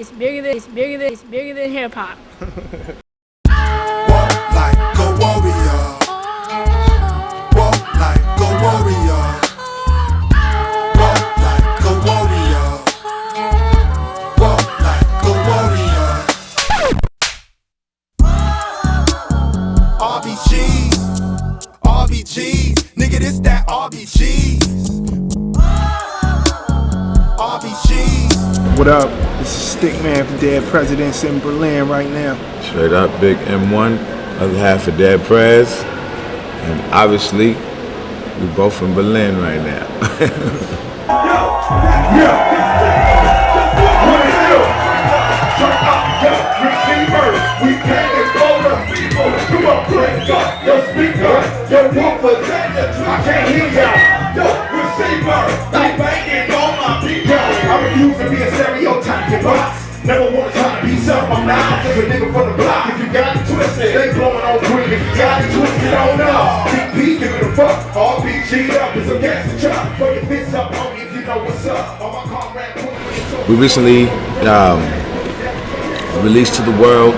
It's bigger than hip hop. Walk like a warrior. Walk like a warrior. Walk like a warrior. Walk like a warrior. RBGs, nigga, this that RBGs. RBGs. What up? This is Stick.man from Dead Presidents in Berlin right now. Straight up, Big M1, other half of Dead Prez, and obviously, we both from Berlin right now. I can't hear y'all. Yo, receiver, like banging on my beat. I refuse to be a stereotype box. Never wanna try to be something I'm not. Just a nigga from the block. If you got it twisted, they blowing on green. If you got it twisted, on up. Big P, give it a fuck. RBG up, it's a gas truck. Throw your fists up, homie, if you know what's up. All my comrades. We recently released to the world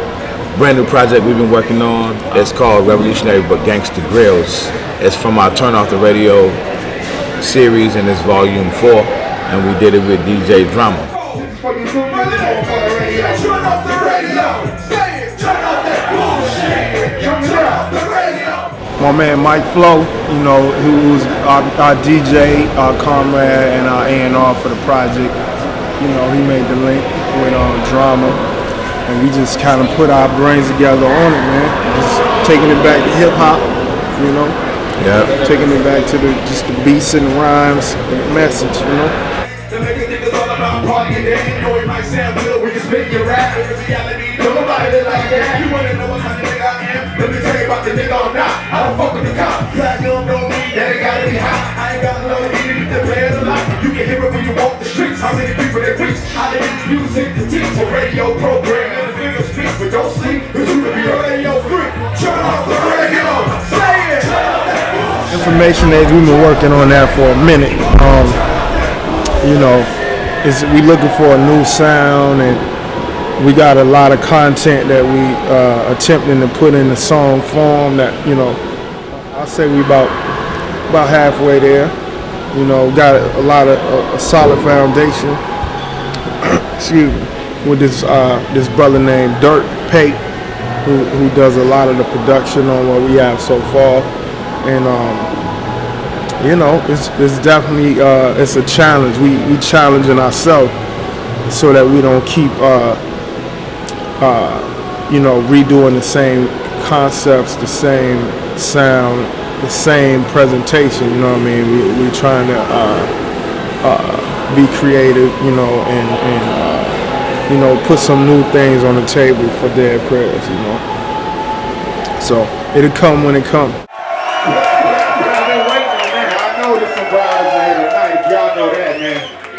brand new project we've been working on. It's called Revolutionary But Gangsta Grills. It's from our Turn Off the Radio series, and it's volume 4, and we did it with DJ Drama. My man Mike Flo, you know, who was our DJ, our comrade, and our A&R for the project. You know, he made the link with Drama, and we just kind of put our brains together on it, man. Just taking it back to hip hop, you know. Yeah. Taking it back to just the beats and the rhymes and the message, you know. The niggas all about partying, they ain't know it might sound good when you spit your rap. In reality, don't nobody live like that. You wanna know what kind of nigga I am? Let me tell you about the nigga I'm not. I don't fuck with the cops. Platinum don't mean that it gotta be hot. I ain't got no need to play it a lot. You can hear it when you walk the streets. How many people they reach? How they use music to teach a radio program. And the figures speak, but don't sleep, cause you can be a radio freak. Turn off the radio, say it! Information Age, we've been working on that for a minute. You know, we looking for a new sound, and we got a lot of content that we attempting to put in the song form. That, you know, I'll say we about halfway there. You know, got a lot of a solid foundation. Excuse me, with this brother named Dirt Pate, who does a lot of the production on what we have so far. And you know, it's definitely it's a challenge. We challenging ourselves so that we don't keep you know, redoing the same concepts, the same sound, the same presentation. You know what I mean? We trying to be creative, you know, and you know, put some new things on the table for Dead Prez, you know. So it'll come when it comes.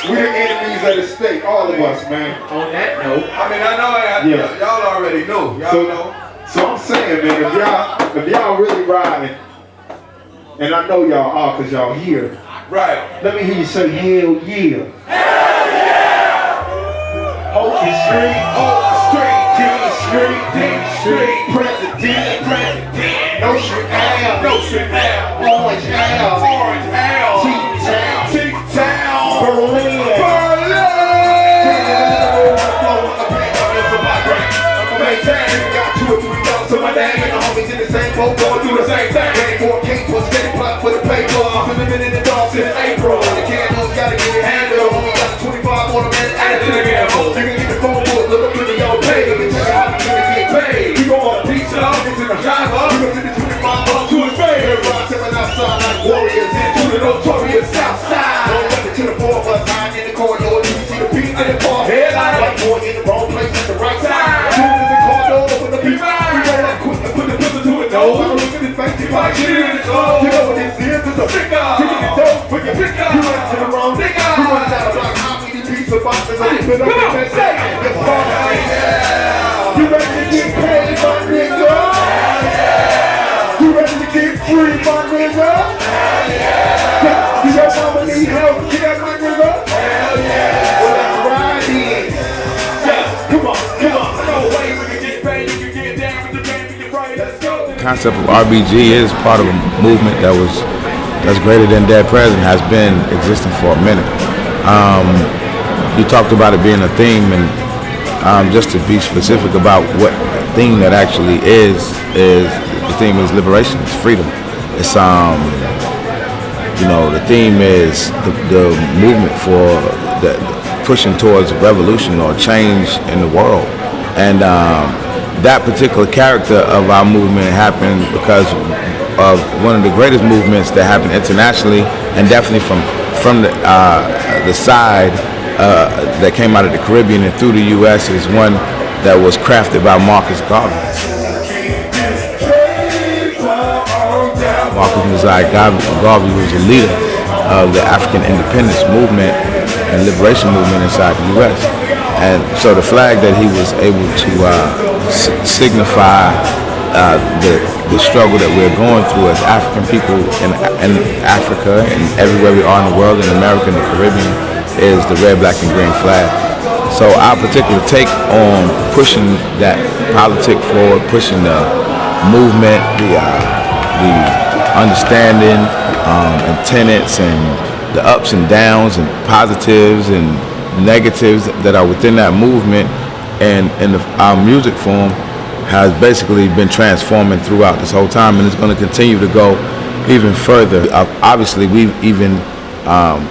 We the enemies of the state, all of us, man. On that note, I mean, I know y'all already know. Y'all know. So I'm saying, man, if y'all really riding, and I know y'all are because y'all here. Right. Let me hear you say, hell yeah. Hell yeah! Hold the street, D street, president, no shit out, orange out, T-town, Berlin. Got 2 or 3 dollars to my dad and the homies in the same boat going through the same thing. Ready for a cake, plus steady plot for the paper. I've been living in the dark since April. The candles gotta get it handled. Homie got a 25 on a man attitude again. You can get the phone book, look up in the old pay. Let me tell you how to get paid. We gon' order pizza, get to the driver. We gon' send the 25 up to his face. Everybody stepping outside like warriors into the notorious south side. Don't let it to the 4 of us hiding in the corridor. You can see the beat in the car. Headline, white boy in the wrong place at the right side. I don't look at his face, he's like, shit in his soul. You know what this is, it's a big guy. You get the dope for your big guy. You run to the wrong big guy. You run down the block, how many pizza boxes are you put up in that sack? Your father ain't there. You ready to get paid, my nigga? You ready to get free, my nigga? Do your mama need help? Get that, my nigga? Hell yeah. Well, that's right, then. Yeah. Come on, come on. No way we can get paid, you can get down with the band, we can pray. Let's go. The concept of RBG is part of a movement that's greater than Dead President, has been existing for a minute. You talked about it being a theme, and just to be specific about what the theme that actually is the theme is liberation, it's freedom. It's the theme is the movement for the pushing towards revolution or change in the world, and that particular character of our movement happened because of one of the greatest movements that happened internationally, and definitely from the side that came out of the Caribbean and through the U.S. is one that was crafted by Marcus Garvey. Marcus Garvey was a leader of the African independence movement and liberation movement inside the U.S. And so the flag that he was able to signify the struggle that we're going through as African people in Africa and everywhere we are in the world, in America and the Caribbean, is the red, black, and green flag. So our particular take on pushing that politic forward, pushing the movement, the understanding and tenets and the ups and downs and positives and negatives that are within that movement and in our music form has basically been transforming throughout this whole time, and it's going to continue to go even further. Obviously, we've even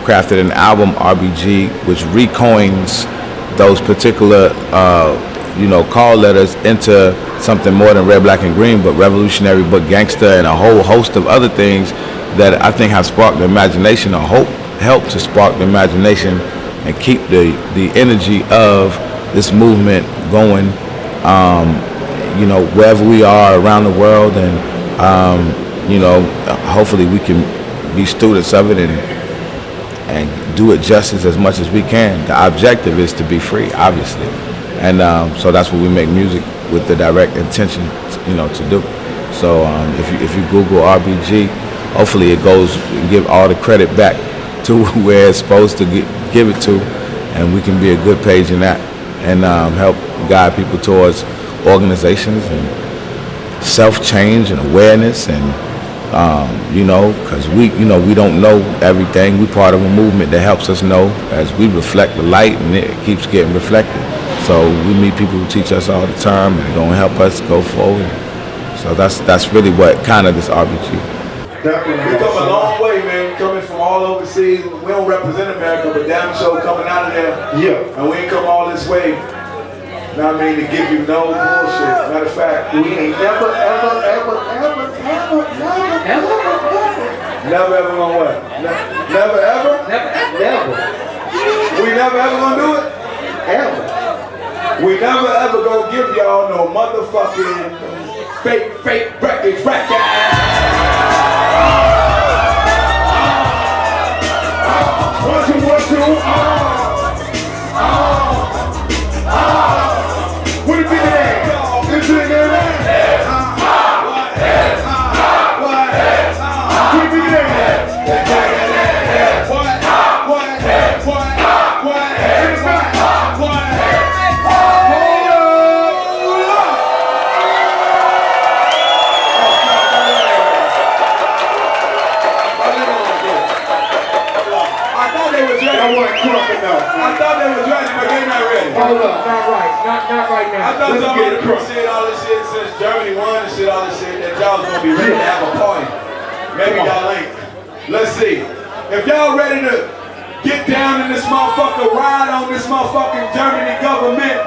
crafted an album, RBG, which recoins those particular call letters into something more than red, black, and green, but revolutionary, but gangster, and a whole host of other things that I think have sparked the imagination, or help to spark the imagination and keep the energy of this movement going, wherever we are around the world, and hopefully we can be students of it and do it justice as much as we can. The objective is to be free, obviously, and so that's what we make music with the direct intention, to do. So if you Google RBG, hopefully it goes and give all the credit back to where it's supposed to give it to, and we can be a good page in that and help guide people towards organizations and self-change and awareness, and because we don't know everything. We're part of a movement that helps us know as we reflect the light, and it keeps getting reflected. So we meet people who teach us all the time and gonna help us go forward. So that's really what kind of this RBG. Definitely. We come a long way, man. Coming from all overseas. We don't represent America, but damn sure coming out of there. Yeah. And we ain't come all this way. Know what I mean? To give you no bullshit. Matter of fact, we ain't never ever gonna what? Never ever? Never. We never ever gonna do it? Ever. We never ever gonna give y'all no motherfucking fake records. One, two, what it be today? This is it there. What it be today? I thought they was ready, but they not ready. Hold up, not right now. I thought somebody said all this shit since Germany won and shit, all this shit, that y'all was gonna be ready to have a party. Maybe y'all ain't. Let's see. If y'all ready to get down in this motherfucker, ride on this motherfucking Germany government,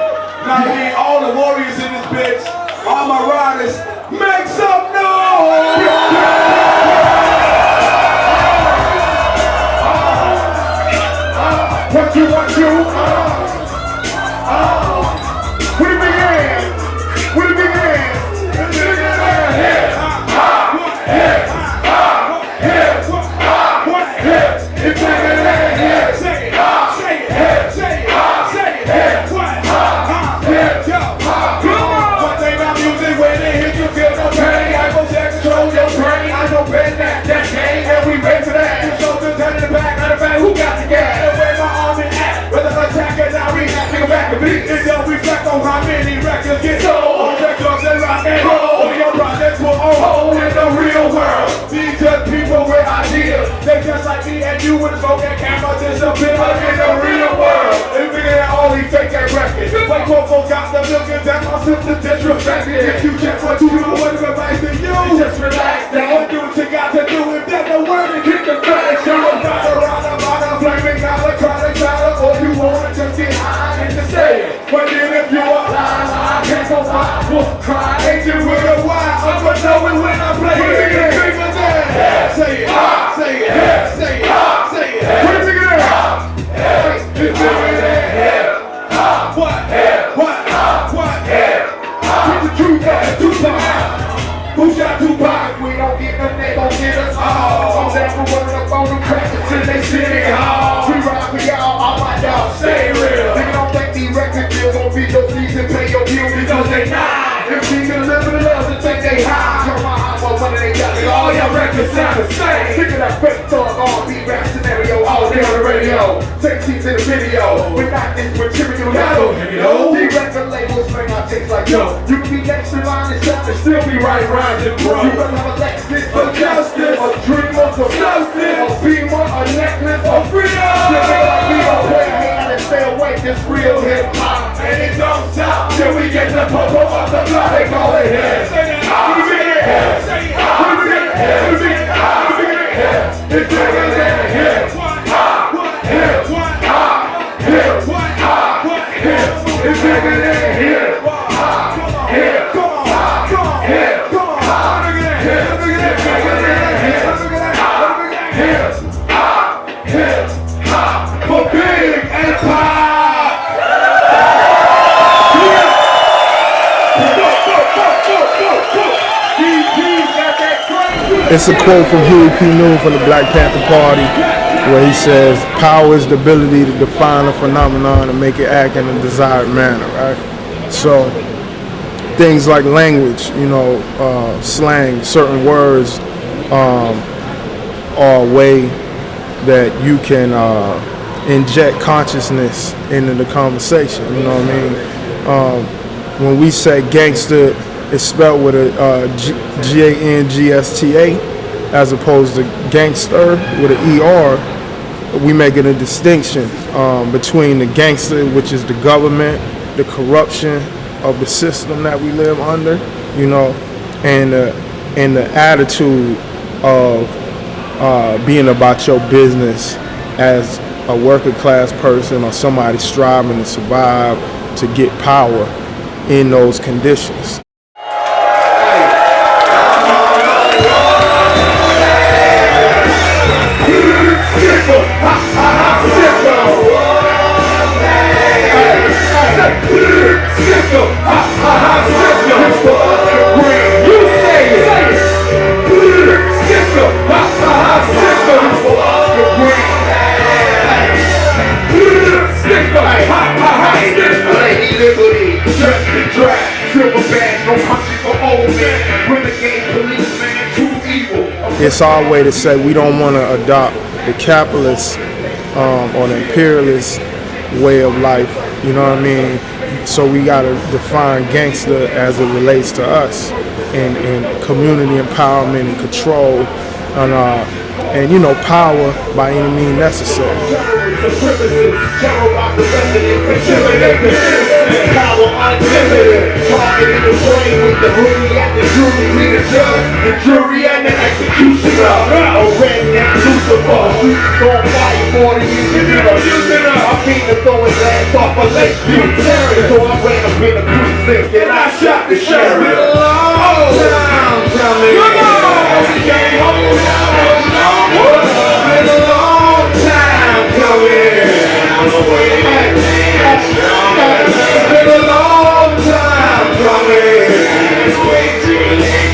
I mean, all the warriors in this bitch, all my riders, make some noise! What you want to? What it begin? What it begin? It's like a land. Say it. What? One thing about music, when they hit you, feel no pain. If you just want to do what advice to you, just relax now. Do what you got to do. If there's no word to keep the flash, you don't ride around about a flaming dollar, try to, or you wanna just get high and just say it. But then if you are lying, I can't go by, wolf cry, ain't you with a why? I'm gonna know it when I play it. Put your finger there. Say it, say it, say it, say it. Put your finger there. It's bigger than hell. What? What? Put the truth up, Tupac. Who shot Tupac? We don't get them, they gon' get us all. I'm down for running up on them crackers till they sit hard. We ride for y'all, all my dogs, stay real. Nigga don't think these record deals gon' be your season, pay your bills because they not. If she can live in the love to think they high. Tell my high, what money they got, nigga, all y'all records sound the same. Think of that fake thug, R&B rap scenario, all day on the radio. Take teams in the video, we're not this material level. These record labels bring out takes like yo. You can be next in line and stuff and still be right rhymes and bro. You better have a Lexus for justice, a dreamer for substance, a beamer, a necklace for freedom. Still nigga like we don't play, hang and stay away, this real hip hop. And it don't stop till we get the popo off the block, they call it hip. Say that, put it in your head. Say it, put it in your head. Put it in your head. It's bigger than hip. It's bigger than hip. For big empire. It's a quote from Huey P. Newton from the Black Panther Party, where he says, "Power is the ability to define a phenomenon and make it act in a desired manner." Right? So things like language, slang, certain words are a way that you can inject consciousness into the conversation. You know what I mean? When we say gangster, it's spelled with a G-A-N-G-S-T-A as opposed to gangster with an E-R. We making a distinction between the gangster, which is the government, the corruption of the system that we live under, and the attitude of being about your business as a working class person or somebody striving to survive to get power in those conditions. It's our way to say we don't want to adopt the capitalist or the imperialist way of life, you know what I mean? So we got to define gangster as it relates to us and community empowerment and control and power by any means necessary. Power unlimited, targeting the brain with the hoodie and the jury, we the judge, the jury and the executioner. A redneck Lucifer, streets on fire for the user. I came to throw his ass off a lake view terrace, so I ran up in the precinct and I shot the sheriff. Been a long time coming. Come on, we can't hold down no more. Been a long time coming. It's been a long time coming. It's way too late.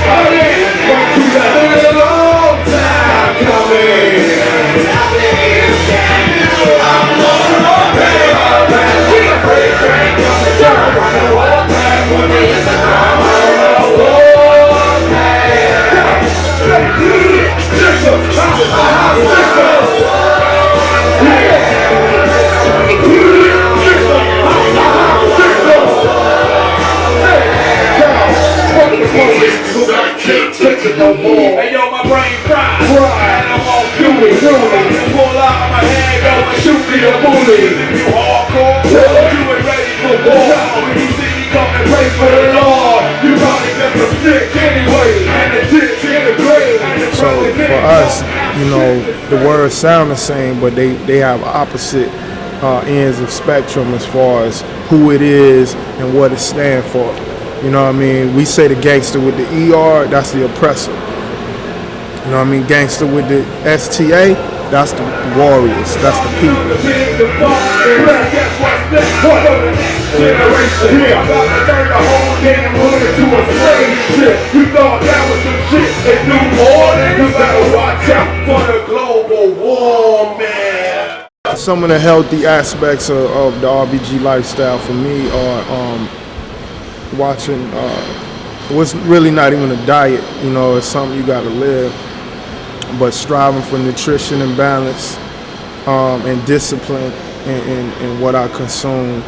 It's been a long time coming. I'm gonna pay my back. We a freight train coming down. I'm gonna walk back when we hit the ground. I'm gonna walk back. Hey yo, my brain fried, and I'm all gooey. Pull out my hand, go and shoot me a bully. You hardcore, you ain't ready for war. When you see me come and pray for the Lord, you the words sound the same, but they have opposite ends of spectrum as far as who it is and what it stands for. You know what I mean? We say the gangster with the ER, that's the oppressor. You know what I mean? Gangster with the STA, that's the warriors, that's the people. Some of the healthy aspects of the RBG lifestyle for me are watching what's really not even a diet, it's something you gotta live, but striving for nutrition and balance and discipline in what I consume,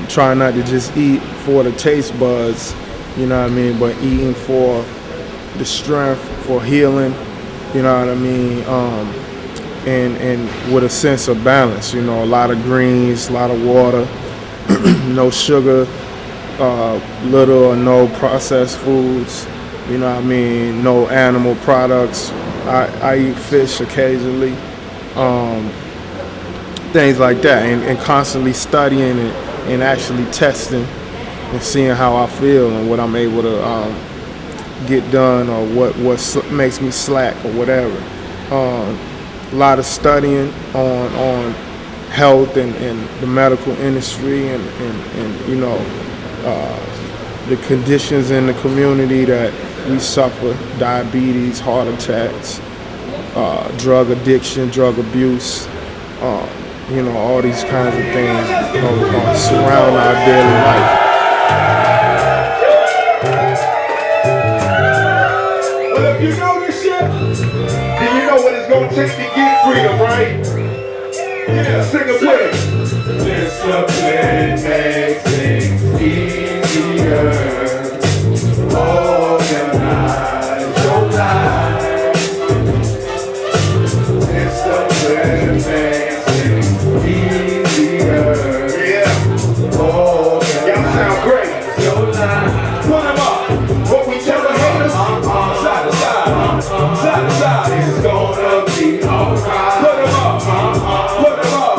trying not to just eat for the taste buds, but eating for the strength, for healing, and with a sense of balance, a lot of greens, a lot of water, no sugar, little or no processed foods, no animal products. I eat fish occasionally, things like that, and constantly studying and actually testing and seeing how I feel and what I'm able to get done, or what makes me slack or whatever. A lot of studying on health and the medical industry and the conditions in the community that we suffer: diabetes, heart attacks, drug addiction, drug abuse, all these kinds of things surround our daily life. Well, if you know this shit, then you know what it's gonna take to get freedom, right? Yeah, sing it with us. Discipline makes things easier. Organize your life. Discipline makes things easier. Yeah. Y'all sound great. Put them up. What we tell the haters, side to side, side to side, it's gonna be alright. Put them up, put them up,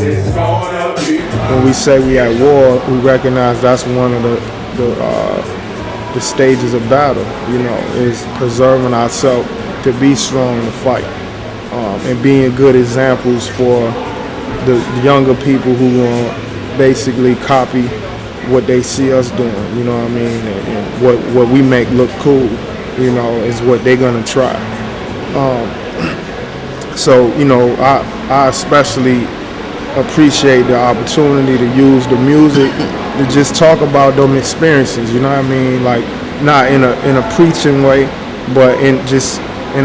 it's gonna be. When we say we at war, we recognize that's one of the stages of battle, is preserving ourselves to be strong in the fight, and being good examples for the younger people who basically copy what they see us doing, and what we make look cool, is what they're gonna try. So I especially appreciate the opportunity to use the music to just talk about them experiences, like not in a preaching way, but in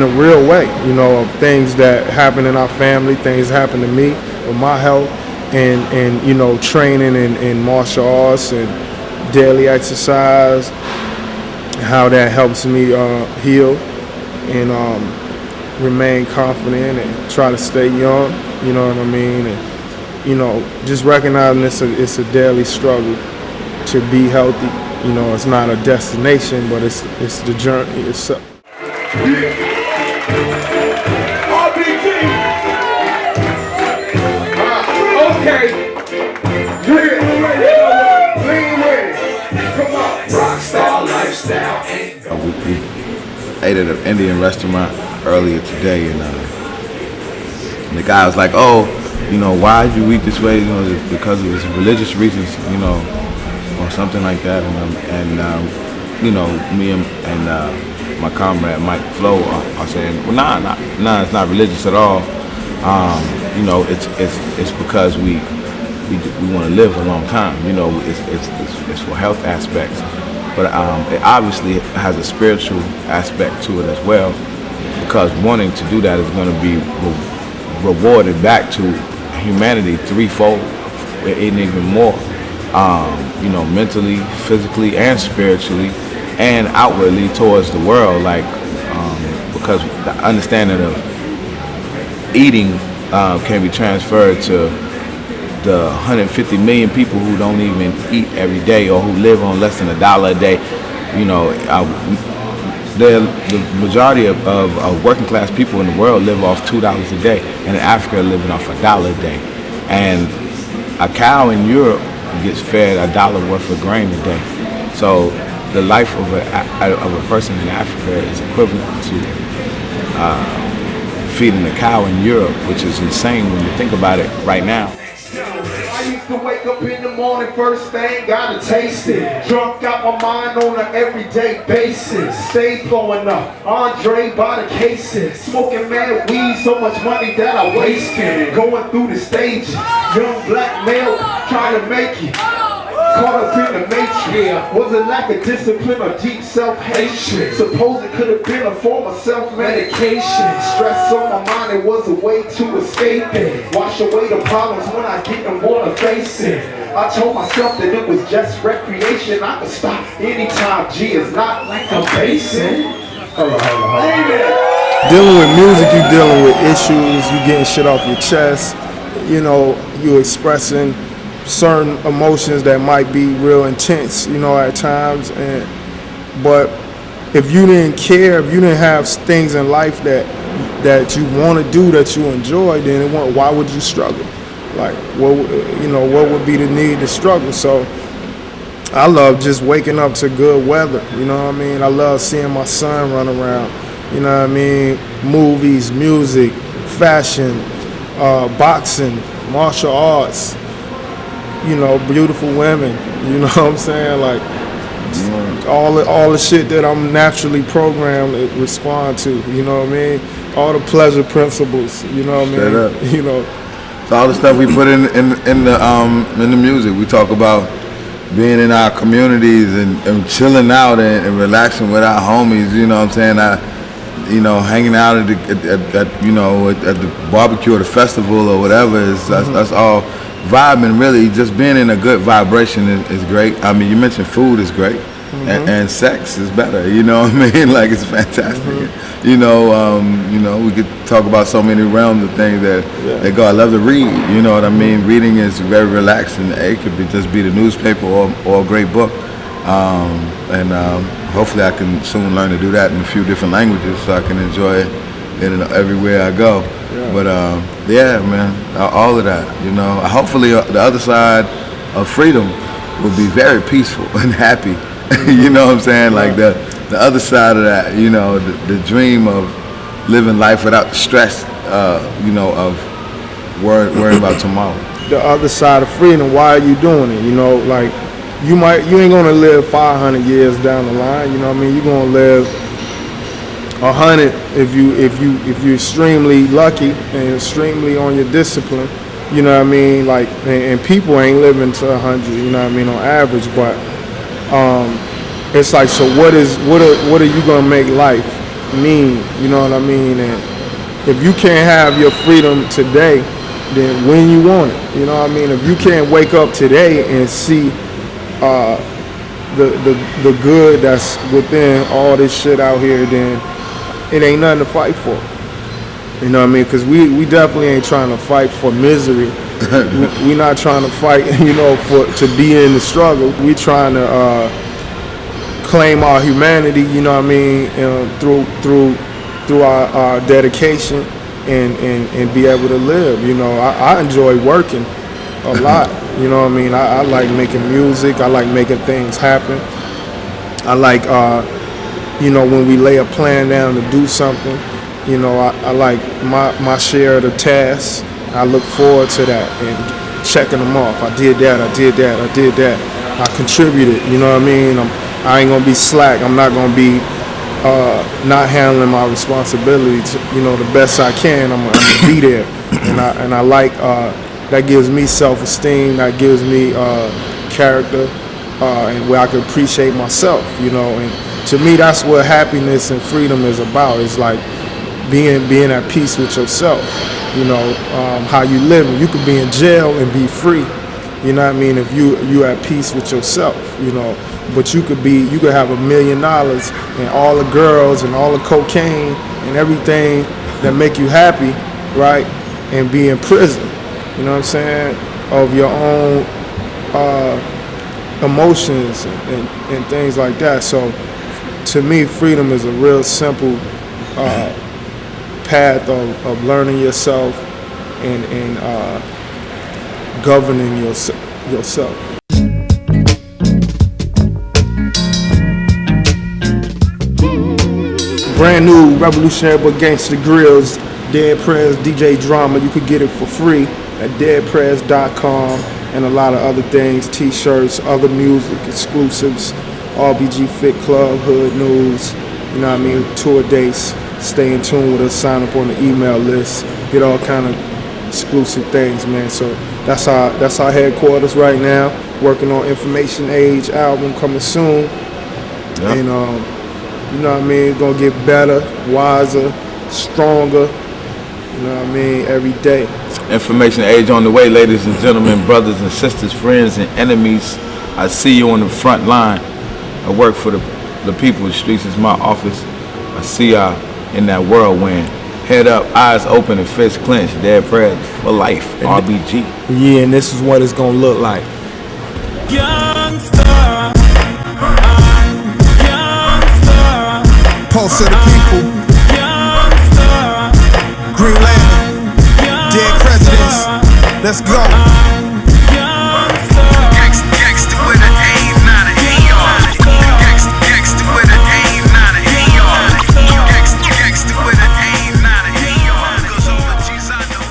a real way, of things that happen in our family, things happen to me with my health, and training in martial arts and daily exercise, how that helps me heal and remain confident and try to stay young, and just recognizing it's a daily struggle to be healthy. It's not a destination, but it's the journey itself. Okay. Rockstar lifestyle. We ate at an Indian restaurant earlier today, and the guy was like, "Oh, why did you eat this way? Because of his religious reasons, or something like that." And me and my comrade Mike Flo are saying, "Well, nah, it's not religious at all. It's because we want to live a long time. It's for health aspects, but it obviously has a spiritual aspect to it as well, because wanting to do that is going to be rewarded back to humanity threefold, and even more, mentally, physically, and spiritually, and outwardly towards the world, because the understanding of eating can be transferred to the 150 million people who don't even eat every day, or who live on less than $1 a day. the majority of working class people in the world live off $2 a day, and in Africa living off $1 a day. And a cow in Europe gets fed $1 worth of grain a day. So the life of a person in Africa is equivalent to feeding a cow in Europe, which is insane when you think about it right now. I used to wake up in the morning, first thing, gotta taste it. Drunk out my mind on an everyday basis. Stay blowing up, Andre by the cases. Smoking mad weed, so much money that I wasted. Going through the stages, young black male trying to make it. Caught up in the matrix. Was it lack of discipline or deep self-hatred? Suppose it could have been a form of self-medication. Stress on my mind, it was a way to escape it. Wash away the problems when I didn't want to face it. I told myself that it was just recreation. I could stop anytime, G, it's not like I'm basing. Dealing with music, you dealing with issues, you getting shit off your chest, you know, you expressing certain emotions that might be real intense, you know, at times. But if you didn't care, if you didn't have things in life that you want to do, that you enjoy, then why would you struggle? Like, what would be the need to struggle? So I love just waking up to good weather, you know what I mean? I love seeing my son run around, you know what I mean? Movies, music, fashion, boxing, martial arts, you know, beautiful women, you know what I'm saying? Like, all the shit that I'm naturally programmed to respond to, you know what I mean? All the pleasure principles, you know what I mean? Straight up. You know. So all the stuff we put in the music, we talk about being in our communities and chilling out and relaxing with our homies, you know what I'm saying? Hanging out at the barbecue or the festival or whatever, that's all. Vibing, really, just being in a good vibration is great. I mean, you mentioned food is great, and sex is better. You know what I mean? Like, it's fantastic. You know, we could talk about so many realms of things that go. I love to read. You know what I mean? Reading is very relaxing. It could just be the newspaper or a great book. Hopefully, I can soon learn to do that in a few different languages, so I can enjoy it everywhere I go. But yeah, man, all of that, you know. Hopefully the other side of freedom will be very peaceful and happy. You know what I'm saying? Like the other side of that, you know, the dream of living life without the stress, you know, of worrying about tomorrow. The other side of freedom, why are you doing it? You know, like you ain't gonna live 500 years down the line. You know what I mean? You're gonna live 100 if you're extremely lucky and extremely on your discipline, you know what I mean? Like, and people ain't living to 100, you know what I mean, on average. But it's like, so what are you gonna make life mean? You know what I mean? And if you can't have your freedom today, then when you want it, you know what I mean? If you can't wake up today and see the good that's within all this shit out here, then it ain't nothing to fight for. You know what I mean? Because we definitely ain't trying to fight for misery. We not trying to fight, you know, to be in the struggle. We trying to claim our humanity, you know what I mean, through our dedication and be able to live. You know, I enjoy working a lot. You know what I mean? I like making music. I like making things happen. I like you know, when we lay a plan down to do something, you know, I like my share of the tasks. I look forward to that and checking them off. I did that, I did that, I did that. I contributed, you know what I mean? I ain't gonna be slack. I'm not gonna be not handling my responsibility to, you know, the best I can. I'm gonna be there. And I like, that gives me self-esteem, that gives me character, and where I can appreciate myself, you know. And to me, that's what happiness and freedom is about. It's like being at peace with yourself, you know, how you live. You could be in jail and be free, you know what I mean, if you at peace with yourself, you know. But you could have $1 million and all the girls and all the cocaine and everything that make you happy, right, and be in prison, you know what I'm saying, of your own emotions and things like that. So to me, freedom is a real simple path of learning yourself and governing yourself. Brand new Revolutionary but Gangsta Grills, Dead Prez DJ Drama. You could get it for free at deadprez.com, and a lot of other things, t-shirts, other music, exclusives, RBG Fit Club, Hood News, you know what I mean, tour dates. Stay in tune with us, sign up on the email list, get all kind of exclusive things, man. So that's our headquarters right now, working on Information Age album coming soon. Yep. And you know what I mean, gonna get better, wiser, stronger, you know what I mean, every day. Information Age on the way, ladies and gentlemen, brothers and sisters, friends and enemies. I see you on the front line. I work for the people. The streets is my office. I see y'all in that whirlwind. Head up, eyes open, and fists clenched. Dead Prez for life. RBG. Yeah, and this is what it's gonna look like. Pulse of the people, Green Lantern, dead presidents, let's go. Gangsta with an A, not an AR. Gangsta with an A, not an AR. Gangsta with an A, not an AR. Cause all the G's I know.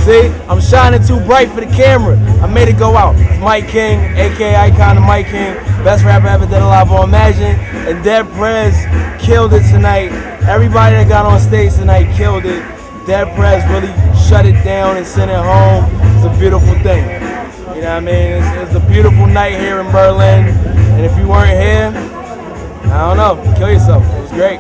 See, I'm shining too bright for the camera. I made it go out. It's Mike King, aka Icon of Mike King, best rapper ever dead alive on Imagine, and Dead Prez killed it tonight. Everybody that got on stage tonight killed it. Dead Prez really shut it down and sent it home. It's a beautiful thing. You know what I mean? It's a beautiful night here in Berlin. And if you weren't here, I don't know, kill yourself. It was great.